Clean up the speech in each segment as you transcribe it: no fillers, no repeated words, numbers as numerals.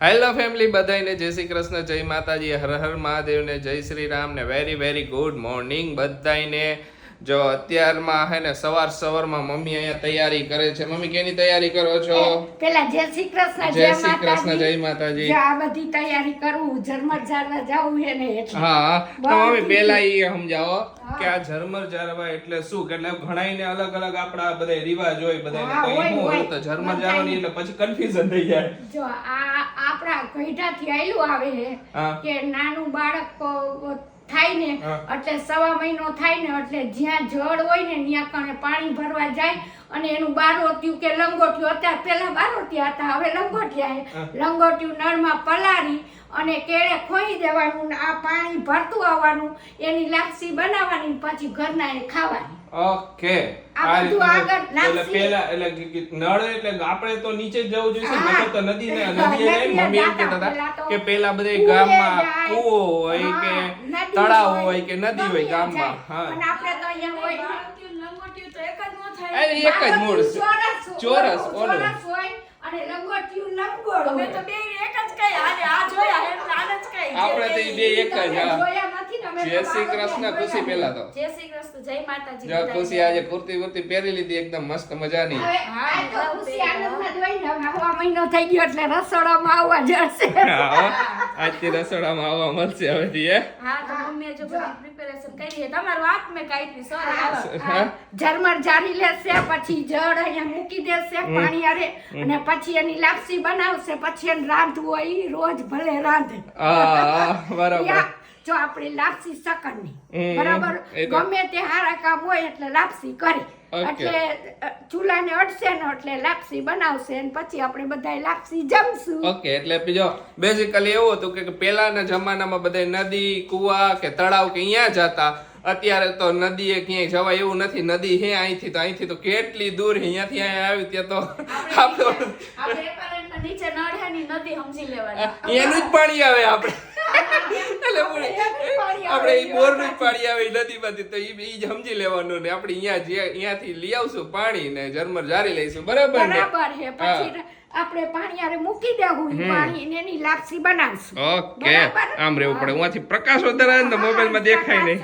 Hello family, બધાને જય શ્રી કૃષ્ણ, જય માતાજી, હર હર મહાદેવ ને જય શ્રી રામ ને વેરી વેરી ગુડ મોર્નિંગ બધાને. જો અત્યારમાં હે ને સવારમાં મમ્મી અહીંયા તૈયારી કરે છે. મમ્મી કેની તૈયારી કરો છો? પેલા જય શ્રી કૃષ્ણ, જય શ્રી કૃષ્ણ, જય માતાજી. આ બધી તૈયારી કરું, ઝરમર ઝારવા જાવું હે ને એટલે. હા, તો મમ્મી પેલા ઈ સમજાવો કે આ ઝરમર ઝારવા એટલે શું? એટલે ઘણાઈને અલગ અલગ આપડા બધા રિવાજ હોય, બધાને તો શું હોય તો ઝરમર ઝારવાની એટલે પછી કન્ફ્યુઝન થઈ જાય. જો આ આપડા ગઈઢાથી આયલું આવે હે કે નાનું બાળક થાય ને એટલે 1.5 મહિનો થાય ને એટલે જ્યાં જળ હોય ને ત્યાં કણે પાણી ભરવા જાય અને એનું બારોટિયું કે લંગોટિયું, અત્યારે પેલા બારોટિયા હતા, હવે લંગોટિયા હે. લંગોટિયું નળમાં પલાળી અને કેળે ખોઈ દેવાનું, આ પાણી ભરતું આવવાનું, એની લાપસી બનાવવાની, પછી ઘરના એ ખાવાની. ઓકે, આ બધું આગળ લાપસી. પેલા એટલે નળ એટલે આપણે તો નીચે જ જવું જોઈએ, નકર તો નદી ને મમ્મી એમ કહેતા હતા કે પેલા બધે ગામમાં કૂવો હોય કે તળાવ હોય કે નદી હોય ગામમાં. હા, અને આપણે તો અહીંયા હોય લંગોટિયું તો એક જ નો થાય. એક જ મૂળ ચોરસ ઓલું હોય અને લંગોટિયું લંગોળ. અમે તો બે એક જ કઈ આ જોયા હે એટલે આને જ કઈ. આપણે તો બે એક જ. હા, જોયા નથી ને અમે. જય શ્રી કૃષ્ણ. ખુશી પેલા તો જય શ્રી કૃષ્ણ, જય માતાજી. જો ખુશી આજે કુર્તી પહેરી લીધી એકદમ મસ્ત મજાની. હવે આ તો ખુશી આનંદમાં જ હોય ને. હવે 1 મહિનો થઈ ગયો એટલે રસોડામાં આવવા જશે. આજથી રસોડામાં આવવા મળશે હવેથી. હા, તો મમ્મીએ જો બધી પ્રિપેરેશન કરી છે. તમારી વાત મેં કાઢી, સોરી. ઝરમર ઝારી લેશે, પછી જળ અહીંયા મૂકી દેશે પાણી આરે, અને પછી એની લાપસી બનાવશે, પછી એને રાંધવું હોય ઈ રોજ ભલે રાંધે. બરાબર. જો આપણી લાપસી સકનની બરાબર, ગમે તે હારા કામ હોય એટલે લાપસી કરી, એટલે ચૂલાને અડશે ને એટલે લાપસી બનાવશે અને પછી આપણે બધાય લાપસી જમશું. ઓકે, એટલે બીજો બેઝિકલી એવું હતું કે પેલાના જમાનામાં બધા નદી, કુવા કે તળાવ કે અહીંયા જતા. અત્યારે તો નદીએ ક્યાંય જવાય એવું નથી. નદી હે અહીંથી તો કેટલી દૂર અહીંયાથી અહીંયા આવી ત્યાં તો આપણે નીચે નળ હે ની નદી સમજી લેવાની. એનું જ પાણી આવે આપણે આપણે ઈ બોર નું પાણી આવે નદીમાંથી, તો ઈ જ સમજી લેવાનું ને આપણે અહીંયાથી લઈ આવશું પાણી ને ઝરમર જારી લઈશું. બરાબર ને? બરાબર હે. પછી આપણે પાણી આરે મૂકી દેવું, પાણી ને એની લાપસી બનાવશું. ઓકે, આમ રહેવું પડે. ઉમાંથી પ્રકાશ વધારે ને મોબાઈલ માં દેખાય નહીં.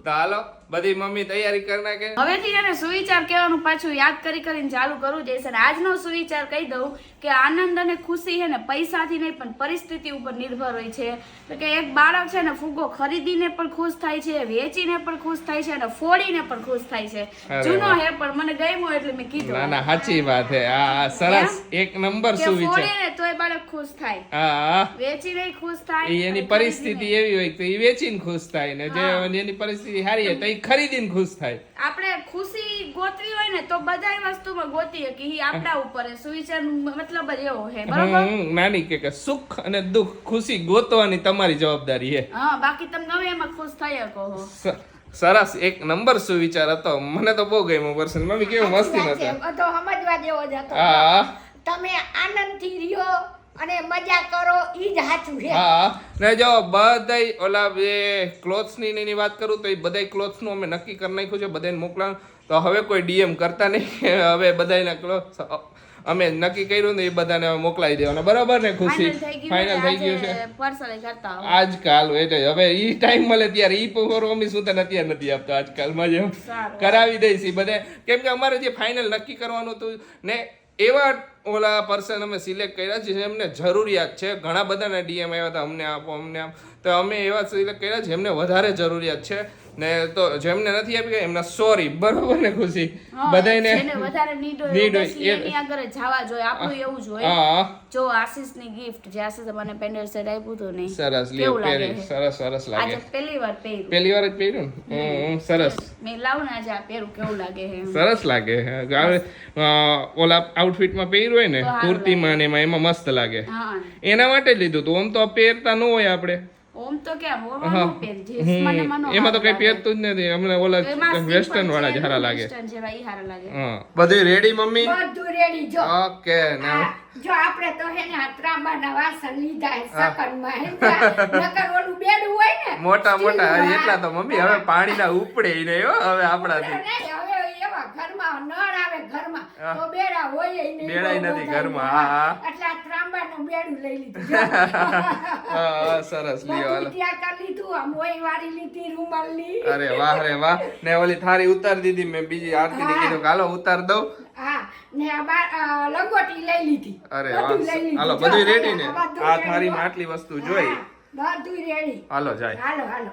તો હાલો, બધી મમ્મી તૈયારી કરી નાખે. હવેથી એને સુવિચાર કહેવાનું પાછું યાદ કરીને ચાલુ કરવું જઈશ. અને આજનો સુવિચાર કહી દઉં કે આનંદ અને ખુશી છે ને પૈસાથી નહીં પણ પરિસ્થિતિ ઉપર નિર્ભર હોય છે. તો કે એક બાળક છે ને ફુગ્ગો ખરીદીને પણ ખુશ થાય છે, વેચીને પણ ખુશ થાય છે અને ફોડીને પણ ખુશ થાય છે. જૂનો હે પણ મને ગમ્યો એટલે મેં કીધું. ના ના, સાચી વાત છે. આ સરસ, એક નંબર સુવિચાર. ફોડીને તોય બાળક ખુશ થાય, હા, વેચીને ખુશ થાય. એની પરિસ્થિતિ એવી હોય તો એ વેચીને ખુશ થાય ને જે એની પરિસ્થિતિ સારી હોય તો એ ખરીદીને ખુશ થાય. આપણે ખુશી ગોતવી હોય ને તો બધાય વસ્તુમાં ગોતી કે ઈ આપણા ઉપર છે. સુવિચાર મતલબ જ એવો છે, બરોબર? નાની કે સુખ અને દુઃખ ખુશી ગોતવાની તમારી જવાબદારી છે. હા, બાકી તમે ગમે એમાં ખુશ થઈ શકો. સરસ, એક નંબર સુવિચાર હતો. મને તો બહુ ગમ્યો પર્સન. મમ્મી કેવું મસ્તી નતો. બધો સમજવા જેવો જ હતો. હા, તમે આનંદથી રહ્યો અને મજા કરો, ઈ જ સાચું છે. હા, ને જો બધાય ઓલા બે ક્લોથ્સ ની એની વાત કરું તો એ બધાય ક્લોથ્સ નું અમે નક્કી કરી નાખ્યું છે, બધાને મોકલાવાનું. તો હવે કોઈ ડીએમ કરતા નહીં. હવે બધાયના ક્લોથ્સ અમે નક્કી કર્યું ને એ બધાને મોકલાવી દેવાના. બરાબર ને ખુશી? ફાઇનલ થઈ ગયું છે. પાર્સલ કરતા આજકાલ હવે ઈ ટાઈમ મળે ત્યારે ઈ મમ્મી શું તને અત્યારે નથી આપતા. આજકાલમાં જેમ કરાવી દઈશ એ બધે, કેમ કે અમારે જે ફાઇનલ નક્કી કરવાનું હતું ને એવા ઓલા પર્સન અમે સિલેક્ટ કર્યા છે જેમને જરૂરિયાત છે. ઘણા બધાના ડીએમ આવ્યા હતા, અમને આપો અમને આપ. તો અમે એવા સિલેક્ટ કર્યા છે જેમને વધારે જરૂરિયાત છે ને, તો જેમને નથી આપી એમના સોરી. બરોબર ને ખુશી? બધાને વધારે નીડ હોય એની આગળ જવા જોઈએ. આપણું એવું જ હોય. હા, જો આશીષની ગિફ્ટ જે આશીષ મને પેન્ડલ સેટ આપ્યું હતું ને, સરસ લ્યો પહેરી. સરસ લાગે. આજે પહેલી વાર પહેર્યું. પહેલી વાર જ પહેર્યું ને? સરસ. મેં લાવ ને આજે આ પહેરું, કેવું લાગે છે? સરસ લાગે. ઓલા આઉટફિટમાં પહેર્યું હોય ને, કુર્તીમાં ને એમાં મસ્ત લાગે. એના માટે જ લીધું હતું. આમ તો પહેરતા ન હોય આપણે. ઓમ તો કેમ ઓમ પહેરી જે મને મનો એમાં તો કઈ પહેરતું જ નથી. અમને ઓલા વેસ્ટર્ન વાળા જ સારા લાગે. વેસ્ટર્ન જેવા ઈ સારા લાગે. હા, બધું રેડી મમ્મી? બધું રેડી. જો ઓકે. જો આપણે તો હે ને ત્રાંબાના વાસણ લીધા હે સકનમાં, હે નકર ઓલું બેડું હોય ને મોટા એટલા તો મમ્મી હવે પાણીના ઉપડે ને હવે આપણાથી. હવે એવા ઘરમાં નળ આવે ઘરમાં હા. તો બેડા હોય નહીં, બેડાય બહુ નથી બધા. ઘરમાં. હા, એટલે આ ત્રાંબાનું બેડું લઈ લીધું. હા, સરસ લ્યો બધું હાલો. ત્યાં કરી લીધું, આમ ઓય વાળી લીધી, રૂમાલની. અરે વાહ રે વાહ. ને ઓલી થારી ઉતારી દીધી મેં, બીજી આરતીને કીધું કે હાલો ઉતાર દઉં. હા, ને લંગોટી લઈ લીધી. અરે બધું વાહ, લઈ લીધું. હાલો જો, બધું રેડી ને? બધું આ ready. થાળીમાં આટલી વસ્તુ જોઈ. હા, બધું રેડી. હાલો જાય. હાલો હાલો.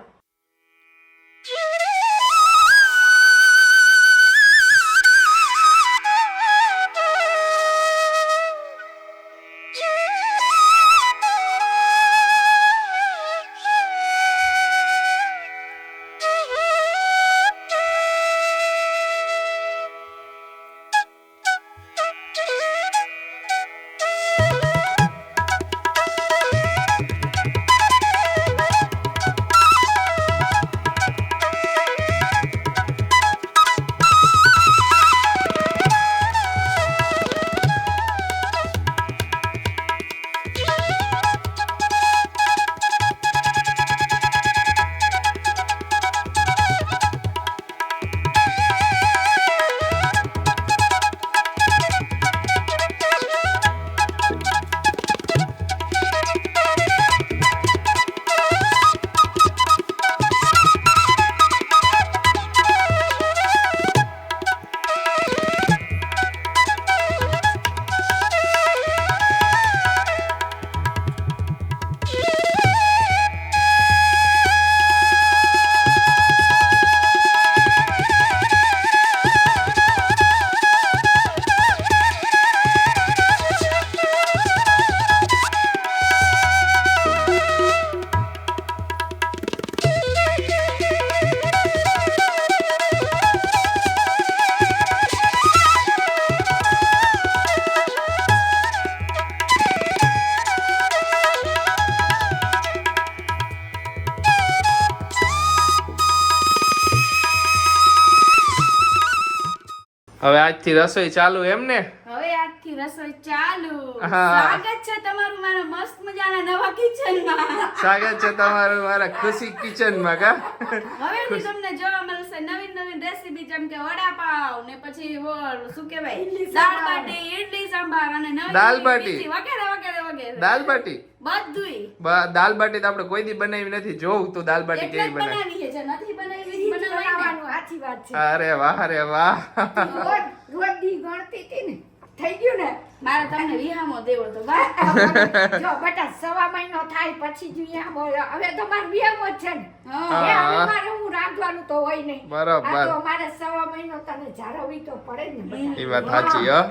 હવે આજથી રસોઈ ચાલુ એમ ને? હવે આજથી રસોઈ ચાલુ. હા. સ્વાગત છે તમારું મારા મસ્ત મજાના નવા કિચનમાં. સ્વાગત છે તમારું મારા ખુશી કિચનમાં કા. હવેથી તમને જોવા મળશે નવીન નવીન રેસીપી, જેમ કે વડાપાવ ને પછી શું કહેવાય, દાળ બાટી, ઇડલી સાંભાર અને નવી દાલ નવી બાટી. બીજી વગેરે વગેરે વગેરે. દાલ બાટી. બધુંય. દાલ બાટી તો આપણે કોઈ દી બનાવી નથી. જોઉં તું દાલ બાટી એટલે જ કેવી બનાવી. બનાવી છે, નથી બનાવી ઈ જ બનાવવાની. બનાવવાનું, સાચી વાત છે. અરે વાહ રે વાહ. રોજ દી ગણતી હતી ને, થઈ ગયું ને. મારે તમને વિહામો દેવો તો બા. જો બેટા 1.5 મહિનો થાય પછી જ વિહામો. હવે તો મારે વિહામો જ છે ને. હા. એ હવે મારે હું રાંધવાનું તો હોય નહીં. બરાબર. આ તો મારે 1.5 મહિનો તને જાળવવી તો પડે જ ને બેટા. એ વાત સાચી હો.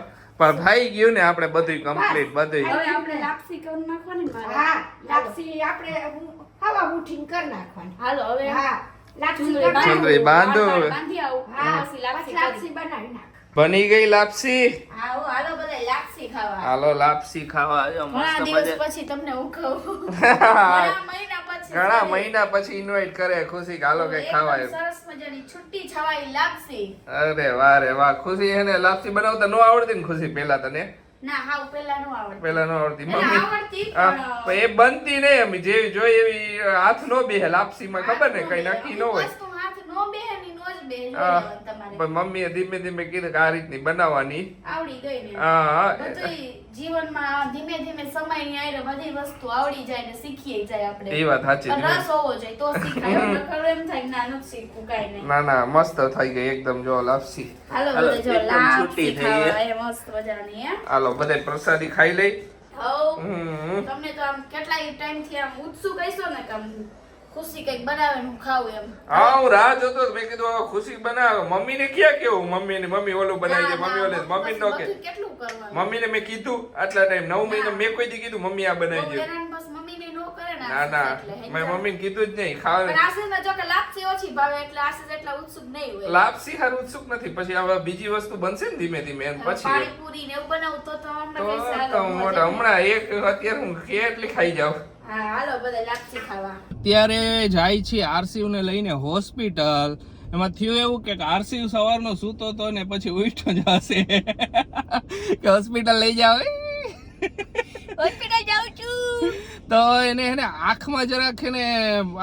પણ થઈ ગયું ને આપણે બધું કમ્પ્લીટ બધું. હવે આપણે લાપસી કરી નાખવાની મારે. હા, લાપસી આપણે હવા ઉઠીને કરી નાખવાની. હાલો હવે હા, લાપસી ચુંદડી કરી ચુંદડી બાંધો. બાંધી આવું. હા, પછી લાપસી પછી કરી. લાપસી બનાવી નાખ. બની ગઈ લાપસી. આવો હાલો બધા લાપસી ખાવા. હાલો લાપસી ખાવા આવ્યો ઘણા મસ્ત દિવસ મજા. પછી તમને હું ખાઉં. ઘણા મહિના પછી. ઘણા મહિના પછી ઇન્વાઇટ કરે ખુશી કે હાલો કઈ ખાવા એકદમ આવ્યો. સરસ મજાની છુટ્ટી છવાઈ લાપસી. અરે વાહ રે વાહ. ખુશી એને લાપસી બનાવતા નો આવડતી ને ખુશી પેલા તને? ના હાવ પેલા નો આવડે. પેલા નો આવડતી. એટલે મમ્મી આવડતી હા, પણ પણ એ બનતી નહીં. અમે જેવી જોઈ એવી હાથ નો બેહે લાપસીમાં. ખબર ને કઈ નક્કી ન હોય. વસ્તુ હાથ નો બેહે ની નો જ બેહે. જોઈ હા, લેવાનું તમારે. પણ મમ્મીએ ધીમે ધીમે કીધું કે આ રીતની બનાવવાની. આવડી ગઈ ને. હા, બધુંય જીવનમાં ધીમે ધીમે સમયની આરે બધી વસ્તુ આવડી જાય ને શીખીએ જાય આપણે. એ વાત સાચી. પણ રસ હોવો જોઈએ તો શીખાય. એમ નકર એમ થાય કે ના નથી શીખવું કાંઈ નહીં. ના ના મસ્ત થઈ ગઈ એકદમ. જો લાપસી. હાલો હાલો, બધા જો એકદમ છૂટી લાપસી થઈ ખાવા ગઈ. એ મસ્ત મજાની હે. હાલો બધા પ્રસાદી ખાઈ લઈ. હઉ. હમ. તમને તો આમ કેટલાય ટાઈમ થી આમ ઉત્સુક હશો ને કે આમ ખુશી કઈક બનાવે ને હું ખાવું એમ. હા હું રાહ જોતો હતો. મેં કીધું હવે ખુશી બનાવે. મમ્મીને ક્યાં કેવું? મમ્મી ઓલું બનાવી દે, મમ્મી ઓલું. મમ્મી નો કે. બધું કેટલું કરવાનું. મમ્મીને મેં કીધું આટલા ટાઈમ 9 મહિના મેં કોઈ દી કીધું મમ્મી આ બનાવી બહુ દે. હેરાન બસ મમ્મીને નો કરે ને ના આશીષ ના એટલે, હે મેં ને? મમ્મીને કીધું જ નહીં. પણ ખાવા આશીષને જો કે લાપસી ઓછી ભાવે એટલે આશીષ એટલા ઉત્સુક નહીં હોય. લાપસી હારું ઉત્સુક નથી. પછી હવે બીજી વસ્તુ બનશે ને ધીમે ધીમે એમ પછી પાણીપુરી ને એવું બનાવું તો હમણાં તો કઈ સારું તો મજા મોટા નહીં. હમણાં એક અત્યારે હું કેટલી ખાઈ જાઉં. હા હાલો બધા લાપસી ખાવા. અત્યારે જાય છે આરસીયુ ને લઈને હોસ્પિટલ. એમાં થયું એવું કે આરસીયુ સવારનો સૂતો તો ને પછી ઉઠ્યો જ હશે કે હોસ્પિટલ લઈ જાવ. હોસ્પિટલ જાઉં છું. તો એને આંખમાં જરાક એને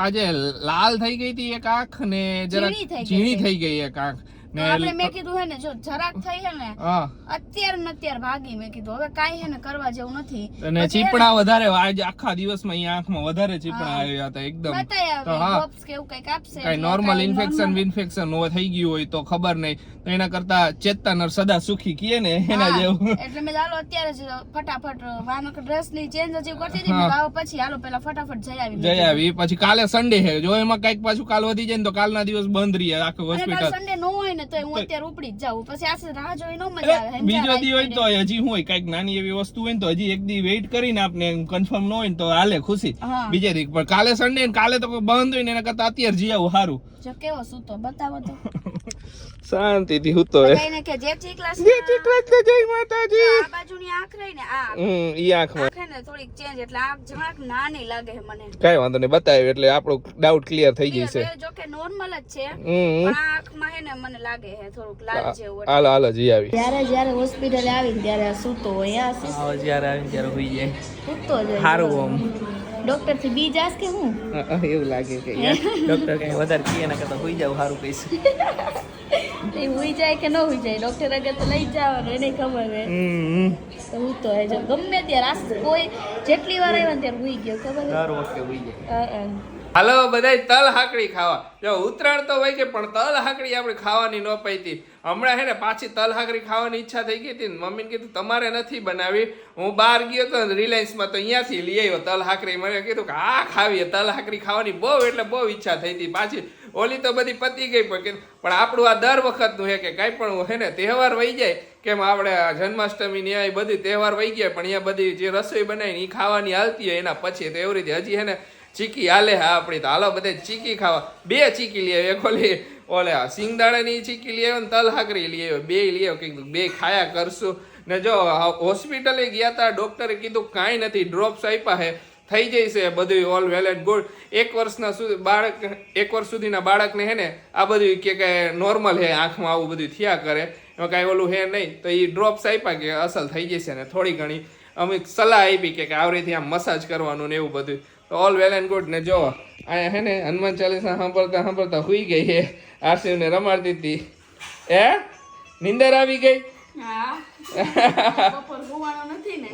આજે લાલ થઈ ગઈ હતી એક આંખ ને જરાક ઝીણી થઈ ગઈ ઝીણી થઈ ગઈ એક આંખ. તો આપણે મેં કીધું હે ને જો જરાક થઈ હે ને હા અત્યારે ભાગી મેં કીધું હવે કાઈ હે ને કરવા જેવું નથી અને ચીપડા વધારે આજ આખા દિવસમાં અહીંયા આંખમાં વધારે ચીપડા આવ્યા હતા એકદમ તો હા ડ્રોપ્સ કે એવું કંઈક આપશે કઈ નોર્મલ ઇન્ફેક્શન થઈ ગયું હોય તો ખબર નહીં તો એના કરતા ચેતન સદા સુખી કીએ ને એના જેવું એટલે મેં હાલો અત્યારે જ ફટાફટ વાનક ડ્રેસ ની ચેન્જ હજી કરતી હતી મેં આવો પછી હાલો પેલા ફટાફટ જઈ આવી પછી કાલે સન્ડે છે જો એમાં કઈક પાછું કાલ વધી જાય ને તો કાલના દિવસ બંધ રહી આખું હોસ્પિટલ સન્ડે નો હોય ને તો હું અત્યારે ઉપડી જ જાઉં પછી આ રાહ જોઈ નો મજા આવે બીજો દી હોય તો હજી હોય કઈક નાની એવી વસ્તુ હોય ને તો હજી એક દી વેઇટ કરીને આપણે કન્ફર્મ ન હોય ને તો હાલે ખુશી બીજે દી પણ કાલે સન્ડે ને કાલે તો બંધ હોય ને એના કરતા અત્યારે જઈ આવું સારું જો કેવો સૂતો બતાવો તો શાંતિથી હૂતો હે કઈને કે જે ચી ક્લાસ જય માતાજી આ બાજુની આંખ રહી ને આ ઈ આંખમાં આંખ હે ને થોડીક ચેન્જ એટલે આંખ જરાક નાની લાગે છે મને કઈ વાંધો નહીં બતાવ્યું એટલે આપણો ડાઉટ ક્લિયર થઈ જશે જો કે નોર્મલ જ છે પણ આ આંખમાં હે ને મને લાગે છે થોડુંક લાલ જેવું હાલો જી આવી જ્યારે હોસ્પિટલે આવી ત્યારે સૂતો હોય આ જ્યારે આવી ત્યારે હોઈ જાય સૂતો જ સારું ઓમ ડોક્ટર થી બી જાસ કે હું એવું લાગે કે ડોક્ટર કઈ વધારે કીએ ના કરતા હોઈ જાવ સારું કહીશ એ હોઈ જાય કે ન હોઈ જાય ડોક્ટર આગળ તો લઈ જવાનું એને ખબર હે તો હું તો હે જો ગમે ત્યારે કોઈ જેટલી વાર આવ્યા ત્યારે હોઈ ગયો ખબર દર વખતે હોઈ જાય હાલો બધાય તલ હાકડી ખાવા જો ઉત્તરાયણ તો હોય કે પણ તલ હાકડી આપણે ખાવાની ન પઈતી હમણાં હે ને પાછી તલ હાકડી ખાવાની ઈચ્છા થઈ ગઈ હતી ને મમ્મીને કીધું તમારે નથી બનાવી હું બહાર ગયો તો રિલાયન્સમાં તો અહીંયાથી લઈ આવ્યો તલ હાકડી મને કીધું કે આ ખાવીએ તલ હાકડી ખાવાની બહુ ઈચ્છા થઈ હતી પાછી ઓલી તો બધી પતી ગઈ પણ આપણું આ દર વખતનું હે કે કાંઈ પણ હે ને તહેવાર વહી જાય કેમ આપણે જન્માષ્ટમી ની આ બધી તહેવાર વહી ગયા પણ અહીંયા બધી જે રસોઈ બનાવીને એ ખાવાની હાલતી હોય એના પછી તો એવી રીતે હજી હે ને ચીકી હાલે હા આપણી તો હાલો બધે ચીકી ખાવા બે ચીકી લઈ આવ્યો એક ઓલી ઓલે સિંગદાણાની ચીકી લઈ આવ્યો ને તલ હાકરી લઈ આવ્યો બે લઈ આવ્યો કીધું બે ખાયા કરશું ને જો હોસ્પિટલે ગયા હતા ડોક્ટરે કીધું કાંઈ નથી ડ્રોપ્સ આપ્યા હે થઈ જશે બધું ઓલ વેલ એન્ડ ગુડ 1 વર્ષ સુધીના બાળકને હે ને આ બધું કે નોર્મલ હે આંખમાં આવું બધું થયા કરે એમાં કાંઈ ઓલું હે નહીં તો એ ડ્રોપ્સ આપ્યા કે અસલ થઈ જશે ને થોડી ઘણી અમે સલાહ આપી કે આવી રીતે આમ મસાજ કરવાનું ને એવું બધું તો ઓલ વેલ એન્ડ ગુડ ને જો અહીંયા હે ને હનુમાન ચાલીસા સાંભળતા હુઈ ગઈ હે આરસીને રમાડતી હતી નીંદર આવી ગઈ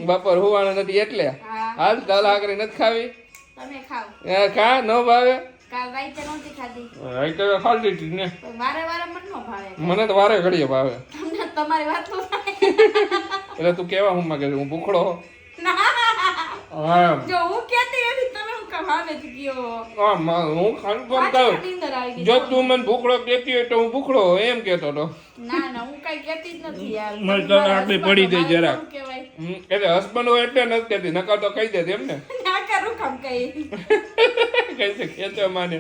બપોર હુવાનો નથી એટલે હાલ તલ હાકરી નથી ખાવી તમે ખાઓ ખા ન ભાવે કાલ રાતે નહોતી ખાધી રાતે ખાધી હતી ને વારે મત નો ભાવે મને તો વારે ઘડીએ ભાવે તમને તમારી વાત નો એટલે તું કેવા હું માંગે હું ભૂખડો હા જો હું કહેતી હતી તમે હું કમાવે જ ગયો હું કન્ફર્મ કહું જો તું મને ભૂખડો કહેતી હોય તો હું ભૂખડો એમ કહેતો તો ના હું કઈ કહેતી જ નથી યાર મને તને આટલી પડી દઈ જરાક એટલે હસબન્ડ હોય એટલે નથી કહેતી નકર તો કહી દે એમ ને ના કરું કામ કઈ કઈ છે ખેંચો માને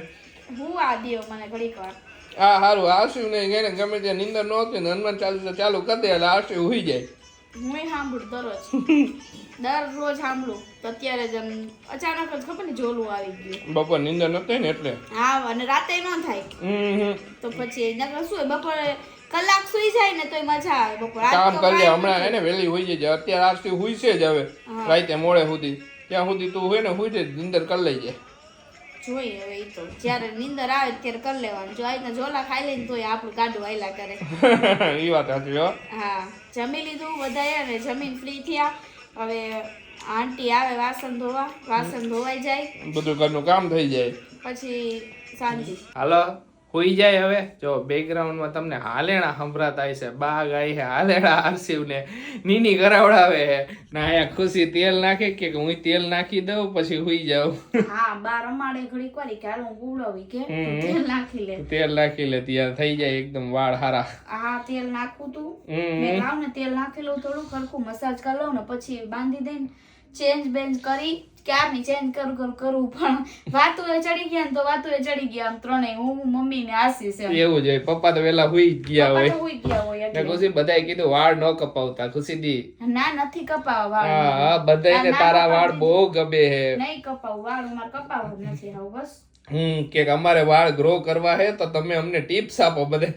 હું આ દેવ મને ઘડીક વાર હા સારું આશુ ને એને ગમે ત્યાં નીંદર ન હોતી ને હનુમાન ચાલીસા ચાલુ કરી દે એટલે આશુ હુઈ જાય હું સાંભળું દરરોજ સાંભળું તો અત્યારે જ અચાનક જ ખબર ને જોલું આવી ગયું બપોર નીંદર નથી ને એટલે હા અને રાતે ન થાય તો પછી નકર શું બપોરે કલાક સુઈ જાય ને તોય મજા આવે બપોર કામ કરી લે હમણાં એને વેલી હોઈ જાય અત્યારે આરસી હુઈ છે જ હવે રાતે મોડે સુધી ત્યાં સુધી તું હોય ને હુઈ જાય નીંદર કરી લઈ જાય જોઈએ હવે ઈ તો જ્યારે નીંદર આવે ત્યારે કરી લેવાનું જો આઈને ઝોલા ખાઈ લઈને તોય આપણું ગાડું આયલા કરે ઈ વાત સાચી હો હા જમી લીધું બધાએ અને જમીન ફ્રી થયા હવે આંટી આવે વાસણ ધોવાઈ જાય બધું ઘરનું કામ થઈ જાય પછી શાંતિ હાલો હોઈ જાય હવે જો બેકગ્રાઉન્ડમાં તમને હાલેણા સંભળાતા હશે બા ગાય છે હાલેણા આરસીવ ને નીની કરાવડાવે છે ના અહીંયા ખુશી તેલ નાખે કે હું તેલ નાખી દઉં પછી હુઈ જાઉં હા બા રમાડે ઘડી કરી કે હાલ હું ઉડાવી કે તેલ નાખી લે ત્યાં થઈ જાય એકદમ વાળ હારા હા તેલ નાખું તું મેં લાવ ને તેલ નાખી લઉં થોડું ખરખું મસાજ કરી લઉં ને પછી બાંધી દઈને ચેન્જ બેન્જ કરી ક્યારની ચેન્જ કરું પણ વાતુએ ચડી ગયા ને તો વાતુએ ચડી ગયા આમ ત્રણેય હું મમ્મી ને આશીષ એવું જ હોય પપ્પા તો વેલા હુઈ ગયા હોય એટલે ખુશી બધાએ કીધું વાળ ન કપાવતા ખુશી દી ના નથી કપાવવા વાળ હા બધાને તારા વાળ બહુ ગમે હે નહીં કપાવ વાળ અમાર કપાવવા નથી આવ બસ કે અમારે વાળ ગ્રો કરવા હે તો તમે અમને ટિપ્સ આપો બધા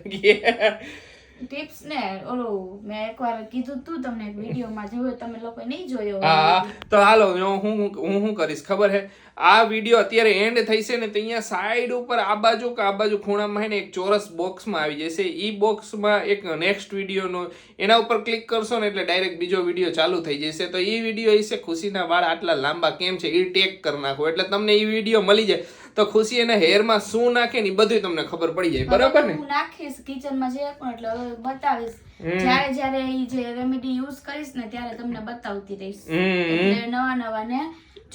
ટિપ્સ ને ઓલું મેં એકવાર કીધું તું તમને એક વિડીયોમાં જોયું, તમે લોકો નહીં જોયો હા તો હાલો હું કરીશ ખબર હે, આ વિડીયો અત્યારે એન્ડ થઈ છે ને તો અહીંયા સાઈડ ઉપર આ બાજુ ખૂણામાં હે ને એક ચોરસ બોક્સમાં આવી જશે. ઈ બોક્સમાં એક નેક્સ્ટ વિડીયોનો એના ઉપર ક્લિક કરશો ને એટલે ડાયરેક્ટ બીજો વિડીયો ચાલુ થઈ જશે. તો ઈ વિડીયો હશે ખુશીના વાળ આટલા લાંબા કેમ છે એ ટેગ કરી નાખો એટલે તમને ઈ વિડીયો મળી જાય. તો ખુશી એના હેરમાં શું નાખે ને બધું તમને ખબર પડી જાય. બરાબર ને? હું નાખીશ કિચનમાં જે પણ એટલે હવે બતાવીશ જ્યારે ઈ જે રેમેડી યુઝ કરીશ ને ત્યારે તમને બતાવતી રહીશ એટલે નવા ને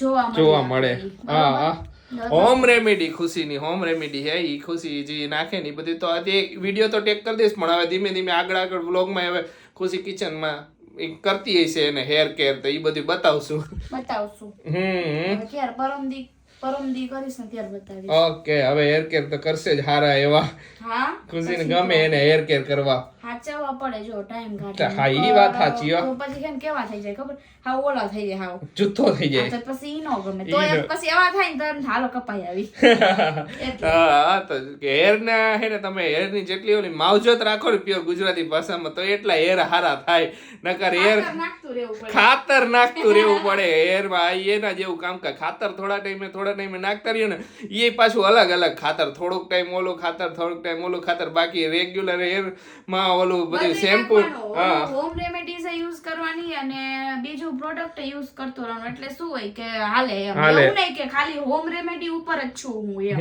જોવા મળે. હા હોમ રેમેડી, ખુશીની હોમ રેમેડી હે ઈ ખુશી જે નાખે ને બધું. તો આજે વિડીયો તો ટેગ કરી દઈશ પણ હવે ધીમે ધીમે આગળ વ્લોગમાં હવે ખુશી કિચનમાં કરતી હશે એને હેર કેર તો ઈ બધું બતાવશું. ક્યારે પરમદી કરીશ ને ત્યારે બતાવીશ. ઓકે હવે હેર કેર તો કરશે જ હારા એવા. હા ખુશીને ગમે એને હેર કેર કરવા. હાચવવા પડે જો ટાઈમ કાઢીને. હા ઈ વાત સાચી હો. તો પછી કેમ કેવા થઈ જાય ખબર, હાવ ઓલા થઈ જાય, હાવ જુથ્થો થઈ જાય. તો પછી ઈ નો ગમે તો પછી એવા થાય ને તો હાલો કપાઈ આવી. હા તો હેર ના હે ને તમે હેર ની જેટલી ઓલી માવજત રાખો ને પ્યોર ગુજરાતી ભાષામાં તો એટલા હેર હારા થાય. નકર હેર ખાતર નાખતું રહેવું પડે હેર માં. એના જેવું કામ કા ખાતર થોડા ટાઈમે નાખતા રહ્યો ને એ પાછું અલગ ખાતર, થોડોક ટાઈમ ઓલું ખાતર, થોડોક ટાઈમ ઓલું ખાતર, બાકી રેગ્યુલર હેર માં ઓલું બધું શેમ્પુ. હા હોમ રેમેડીઝ યુઝ કરવાની અને બીજું પ્રોડક્ટ યુઝ કરતો રહેવાનું એટલે શું હોય કે હાલે એમ. એવું નહીં કે ખાલી હોમ રેમેડી ઉપર જ છું હું એમ.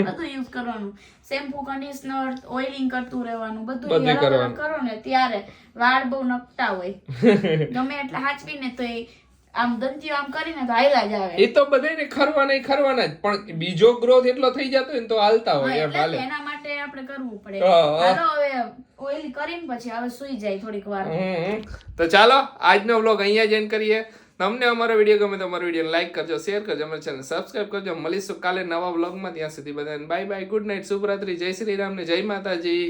બધું યુઝ કરવાનું, શેમ્પુ, કન્ડિશનર, ઓઇલિંગ કરતું રહેવાનું, બધું કરો ને ત્યારે વાળ બહુ નકટા હોય ગમે એટલે હાચવીને તો આમ દંતીઓ આમ કરીને તો હાયલા જ આવે. એ તો બધાને ખરવાના જ પણ બીજો ગ્રોથ એટલો થઈ જતો હોય ને તો હાલતા હોય એમ હાલે. એના માટે આપણે કરવું પડે. હાલો હવે ઓઇલ કરીને પછી હવે સુઈ જાય થોડીક વાર. તો ચાલો આજનો વ્લોગ અહીંયા જ એન્ડ કરીએ. તમને અમારો વિડીયો ગમે તો અમારો વિડીયો લાઈક કરજો, શેર કરજો, અમારી ચેનલ સબસ્ક્રાઇબ કરજો. મળીશું કાલે નવા વ્લોગમાં. ત્યાં સુધી બધાને બાય બાય, ગુડ નાઇટ, શુભરાત્રી, જય શ્રી રામ ને જય માતાજી.